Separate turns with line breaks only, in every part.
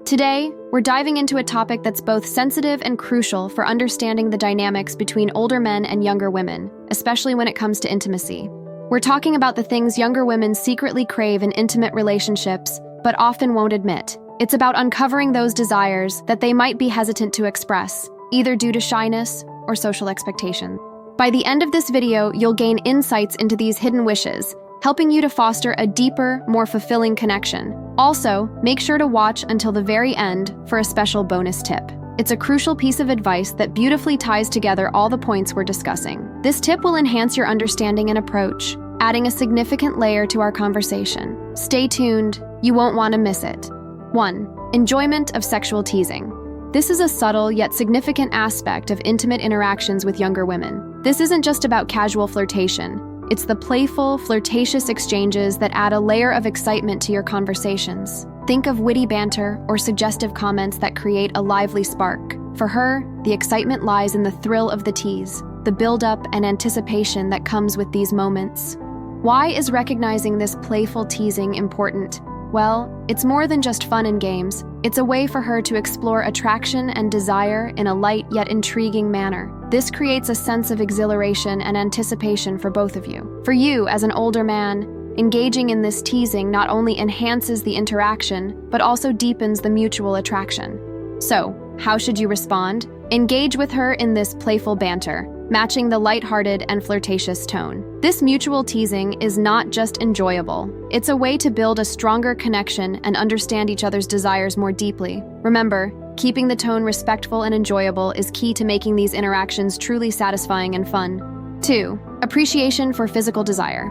Today, we're diving into a topic that's both sensitive and crucial for understanding the dynamics between older men and younger women, especially when it comes to intimacy. We're talking about the things younger women secretly crave in intimate relationships, but often won't admit. It's about uncovering those desires that they might be hesitant to express, either due to shyness or social expectation. By the end of this video, you'll gain insights into these hidden wishes, helping you to foster a deeper, more fulfilling connection. Also, make sure to watch until the very end for a special bonus tip. It's a crucial piece of advice that beautifully ties together all the points we're discussing. This tip will enhance your understanding and approach, adding a significant layer to our conversation. Stay tuned, you won't want to miss it. 1. Enjoyment of sexual teasing. This is a subtle yet significant aspect of intimate interactions with younger women. This isn't just about casual flirtation. It's the playful, flirtatious exchanges that add a layer of excitement to your conversations. Think of witty banter or suggestive comments that create a lively spark. For her, the excitement lies in the thrill of the tease, the build-up and anticipation that comes with these moments. Why is recognizing this playful teasing important? Well, it's more than just fun and games. It's a way for her to explore attraction and desire in a light yet intriguing manner. This creates a sense of exhilaration and anticipation for both of you. For you, as an older man, engaging in this teasing not only enhances the interaction, but also deepens the mutual attraction. So, how should you respond? Engage with her in this playful banter, matching the lighthearted and flirtatious tone. This mutual teasing is not just enjoyable. It's a way to build a stronger connection and understand each other's desires more deeply. Remember, keeping the tone respectful and enjoyable is key to making these interactions truly satisfying and fun. 2. Appreciation for physical desire.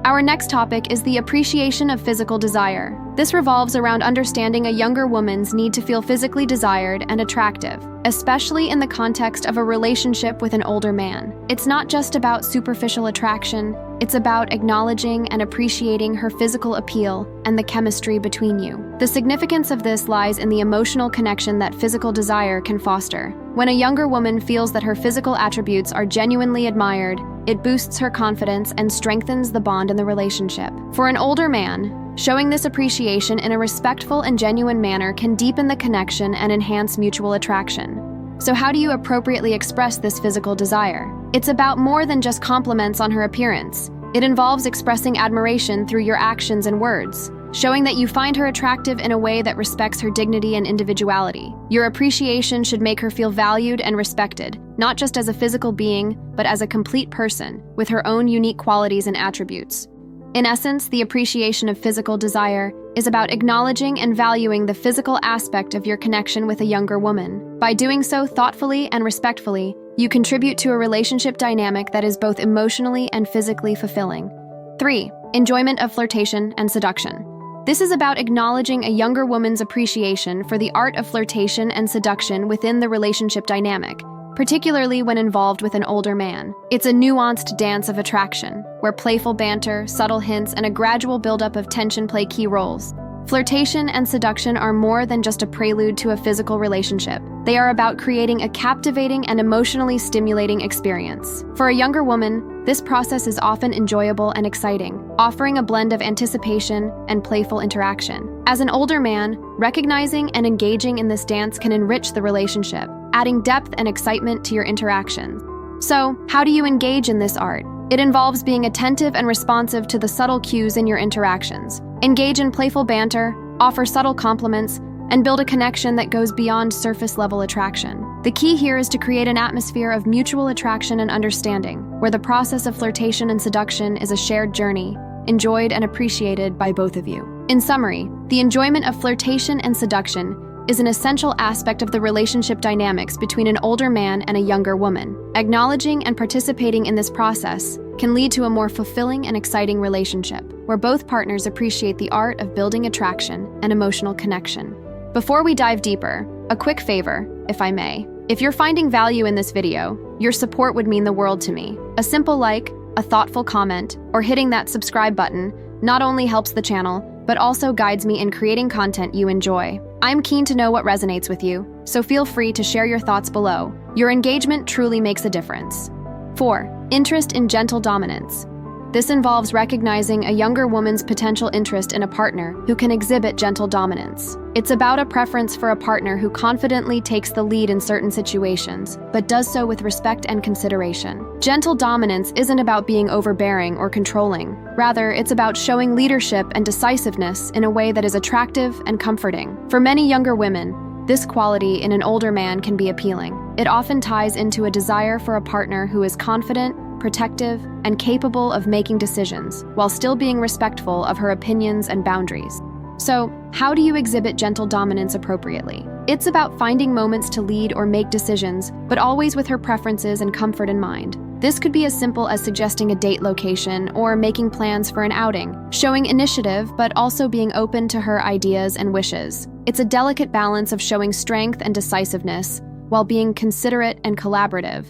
Our next topic is the appreciation of physical desire. This revolves around understanding a younger woman's need to feel physically desired and attractive, especially in the context of a relationship with an older man. It's not just about superficial attraction, it's about acknowledging and appreciating her physical appeal and the chemistry between you. The significance of this lies in the emotional connection that physical desire can foster. When a younger woman feels that her physical attributes are genuinely admired, it boosts her confidence and strengthens the bond in the relationship. For an older man, showing this appreciation in a respectful and genuine manner can deepen the connection and enhance mutual attraction. So how do you appropriately express this physical desire? It's about more than just compliments on her appearance. It involves expressing admiration through your actions and words, showing that you find her attractive in a way that respects her dignity and individuality. Your appreciation should make her feel valued and respected, not just as a physical being, but as a complete person with her own unique qualities and attributes. In essence, the appreciation of physical desire is about acknowledging and valuing the physical aspect of your connection with a younger woman. By doing so thoughtfully and respectfully, you contribute to a relationship dynamic that is both emotionally and physically fulfilling. 3. Enjoyment of flirtation and seduction. This is about acknowledging a younger woman's appreciation for the art of flirtation and seduction within the relationship dynamic, particularly when involved with an older man. It's a nuanced dance of attraction, where playful banter, subtle hints, and a gradual buildup of tension play key roles. Flirtation and seduction are more than just a prelude to a physical relationship. They are about creating a captivating and emotionally stimulating experience. For a younger woman, this process is often enjoyable and exciting, offering a blend of anticipation and playful interaction. As an older man, recognizing and engaging in this dance can enrich the relationship, adding depth and excitement to your interactions. So, how do you engage in this art? It involves being attentive and responsive to the subtle cues in your interactions. Engage in playful banter, offer subtle compliments, and build a connection that goes beyond surface-level attraction. The key here is to create an atmosphere of mutual attraction and understanding, where the process of flirtation and seduction is a shared journey, enjoyed and appreciated by both of you. In summary, the enjoyment of flirtation and seduction is an essential aspect of the relationship dynamics between an older man and a younger woman. Acknowledging and participating in this process can lead to a more fulfilling and exciting relationship, where both partners appreciate the art of building attraction and emotional connection. Before we dive deeper, a quick favor, if I may. If you're finding value in this video, your support would mean the world to me. A simple like, a thoughtful comment, or hitting that subscribe button not only helps the channel, but also guides me in creating content you enjoy. I'm keen to know what resonates with you, so feel free to share your thoughts below. Your engagement truly makes a difference. 4. Interest in gentle dominance. This involves recognizing a younger woman's potential interest in a partner who can exhibit gentle dominance. It's about a preference for a partner who confidently takes the lead in certain situations, but does so with respect and consideration. Gentle dominance isn't about being overbearing or controlling. Rather, it's about showing leadership and decisiveness in a way that is attractive and comforting. For many younger women, this quality in an older man can be appealing. It often ties into a desire for a partner who is confident, protective, and capable of making decisions, while still being respectful of her opinions and boundaries. So, how do you exhibit gentle dominance appropriately? It's about finding moments to lead or make decisions, but always with her preferences and comfort in mind. This could be as simple as suggesting a date location or making plans for an outing, showing initiative but also being open to her ideas and wishes. It's a delicate balance of showing strength and decisiveness while being considerate and collaborative.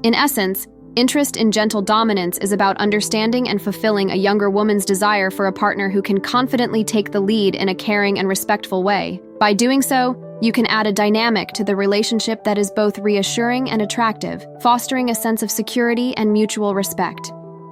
In essence, interest in gentle dominance is about understanding and fulfilling a younger woman's desire for a partner who can confidently take the lead in a caring and respectful way. By doing so, you can add a dynamic to the relationship that is both reassuring and attractive, fostering a sense of security and mutual respect.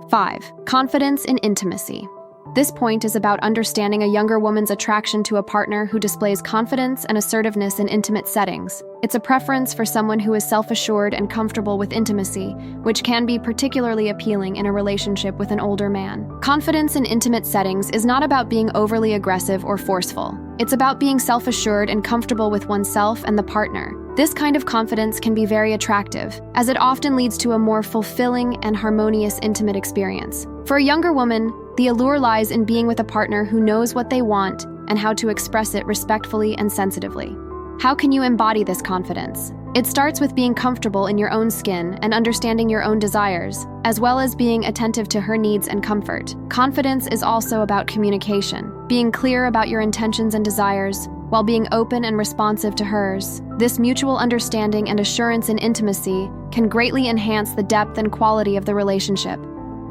5. Confidence in intimacy. This point is about understanding a younger woman's attraction to a partner who displays confidence and assertiveness in intimate settings. It's a preference for someone who is self-assured and comfortable with intimacy, which can be particularly appealing in a relationship with an older man. Confidence in intimate settings is not about being overly aggressive or forceful. It's about being self-assured and comfortable with oneself and the partner. This kind of confidence can be very attractive, as it often leads to a more fulfilling and harmonious intimate experience. For a younger woman, the allure lies in being with a partner who knows what they want and how to express it respectfully and sensitively. How can you embody this confidence? It starts with being comfortable in your own skin and understanding your own desires, as well as being attentive to her needs and comfort. Confidence is also about communication, being clear about your intentions and desires, while being open and responsive to hers. This mutual understanding and assurance in intimacy can greatly enhance the depth and quality of the relationship.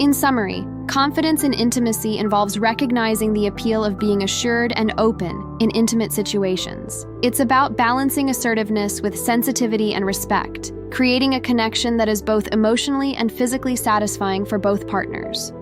In summary, confidence in intimacy involves recognizing the appeal of being assured and open in intimate situations. It's about balancing assertiveness with sensitivity and respect, creating a connection that is both emotionally and physically satisfying for both partners.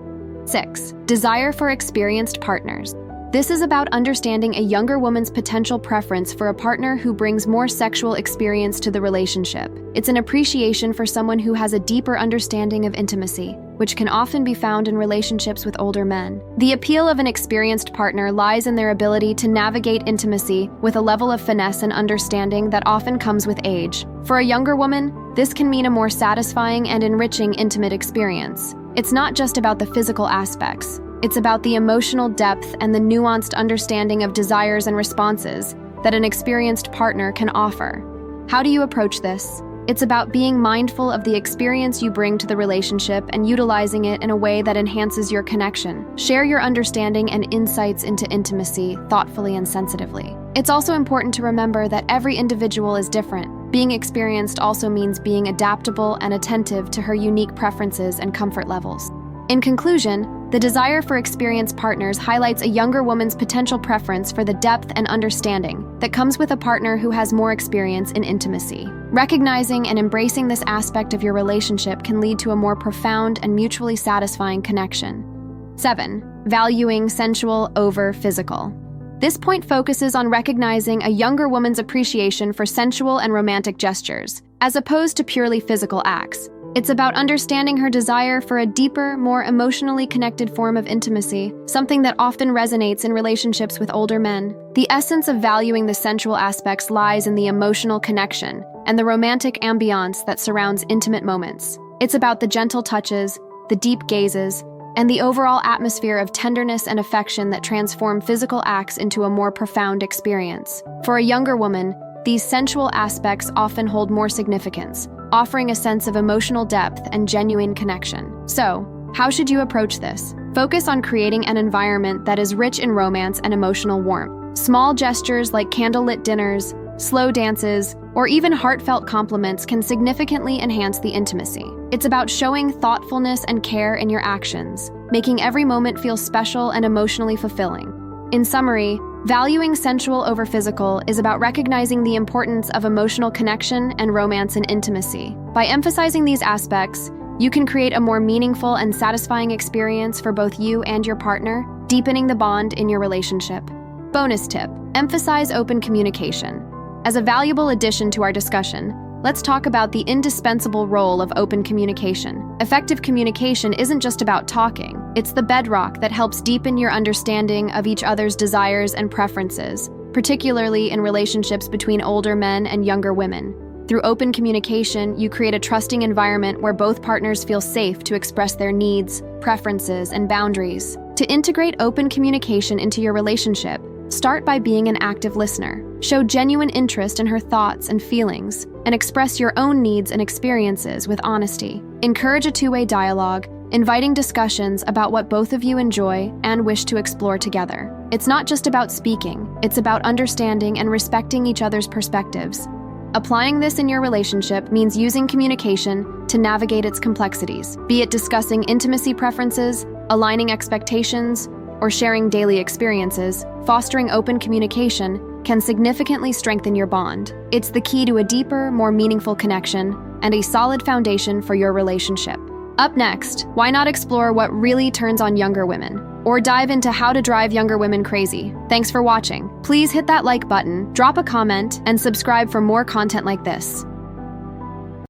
6. Desire for experienced partners. This is about understanding a younger woman's potential preference for a partner who brings more sexual experience to the relationship. It's an appreciation for someone who has a deeper understanding of intimacy, which can often be found in relationships with older men. The appeal of an experienced partner lies in their ability to navigate intimacy with a level of finesse and understanding that often comes with age. For a younger woman, this can mean a more satisfying and enriching intimate experience. It's not just about the physical aspects. It's about the emotional depth and the nuanced understanding of desires and responses that an experienced partner can offer. How do you approach this? It's about being mindful of the experience you bring to the relationship and utilizing it in a way that enhances your connection. Share your understanding and insights into intimacy thoughtfully and sensitively. It's also important to remember that every individual is different. Being experienced also means being adaptable and attentive to her unique preferences and comfort levels. In conclusion, the desire for experienced partners highlights a younger woman's potential preference for the depth and understanding that comes with a partner who has more experience in intimacy. Recognizing and embracing this aspect of your relationship can lead to a more profound and mutually satisfying connection. 7. Valuing sensual over physical. This point focuses on recognizing a younger woman's appreciation for sensual and romantic gestures, as opposed to purely physical acts. It's about understanding her desire for a deeper, more emotionally connected form of intimacy, something that often resonates in relationships with older men. The essence of valuing the sensual aspects lies in the emotional connection and the romantic ambiance that surrounds intimate moments. It's about the gentle touches, the deep gazes, and the overall atmosphere of tenderness and affection that transform physical acts into a more profound experience. For a younger woman, these sensual aspects often hold more significance, offering a sense of emotional depth and genuine connection. So, how should you approach this? Focus on creating an environment that is rich in romance and emotional warmth. Small gestures like candlelit dinners, slow dances, or even heartfelt compliments can significantly enhance the intimacy. It's about showing thoughtfulness and care in your actions, making every moment feel special and emotionally fulfilling. In summary, valuing sensual over physical is about recognizing the importance of emotional connection and romance in intimacy. By emphasizing these aspects, You can create a more meaningful and satisfying experience for both you and your partner, deepening the bond in your relationship. Bonus tip: emphasize open communication. As a valuable addition to our discussion, let's talk about the indispensable role of open communication. Effective communication isn't just about talking, it's the bedrock that helps deepen your understanding of each other's desires and preferences, particularly in relationships between older men and younger women. Through open communication, you create a trusting environment where both partners feel safe to express their needs, preferences, and boundaries. To integrate open communication into your relationship, start by being an active listener. Show genuine interest in her thoughts and feelings, and express your own needs and experiences with honesty. Encourage a two-way dialogue, inviting discussions about what both of you enjoy and wish to explore together. It's not just about speaking, it's about understanding and respecting each other's perspectives. Applying this in your relationship means using communication to navigate its complexities, be it discussing intimacy preferences, aligning expectations, or sharing daily experiences. Fostering open communication can significantly strengthen your bond. It's the key to a deeper, more meaningful connection and a solid foundation for your relationship. Up next, why not explore what really turns on younger women? Or dive into how to drive younger women crazy. Thanks for watching. Please hit that like button, drop a comment, and subscribe for more content like this.